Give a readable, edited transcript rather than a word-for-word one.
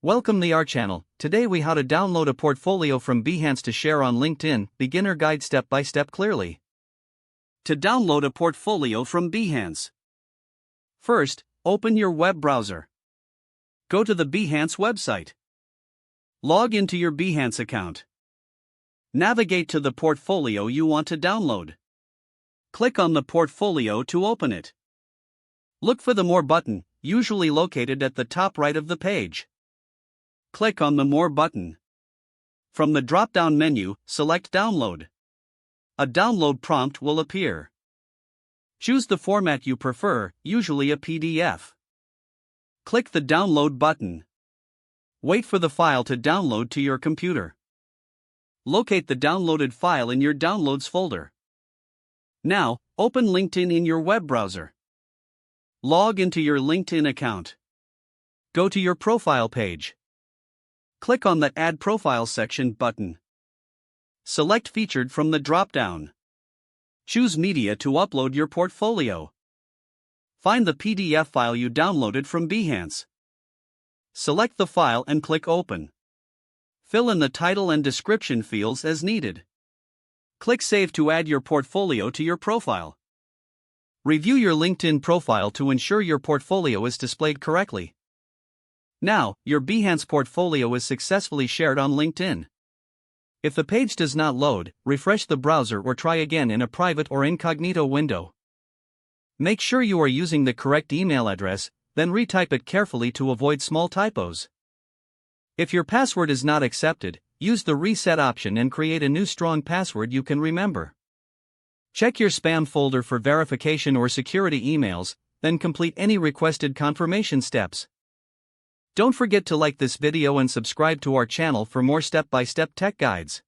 Welcome to our channel. Today we how to download a portfolio from Behance to share on LinkedIn. Beginner guide step by step clearly. To download a portfolio from Behance. First, open your web browser. Go to the Behance website. Log into your Behance account. Navigate to the portfolio you want to download. Click on the portfolio to open it. Look for the More button, usually located at the top right of the page. Click on the More button. From the drop-down menu, select Download. A download prompt will appear. Choose the format you prefer, usually a PDF. Click the Download button. Wait for the file to download to your computer. Locate the downloaded file in your Downloads folder. Now, open LinkedIn in your web browser. Log into your LinkedIn account. Go to your profile page. Click on the Add Profile section button. Select Featured from the drop-down. Choose Media to upload your portfolio. Find the PDF file you downloaded from Behance. Select the file and click Open. Fill in the title and description fields as needed. Click Save to add your portfolio to your profile. Review your LinkedIn profile to ensure your portfolio is displayed correctly. Now, your Behance portfolio is successfully shared on LinkedIn. If the page does not load, refresh the browser or try again in a private or incognito window. Make sure you are using the correct email address, then retype it carefully to avoid small typos. If your password is not accepted, use the reset option and create a new strong password you can remember. Check your spam folder for verification or security emails, then complete any requested confirmation steps. Don't forget to like this video and subscribe to our channel for more step-by-step tech guides.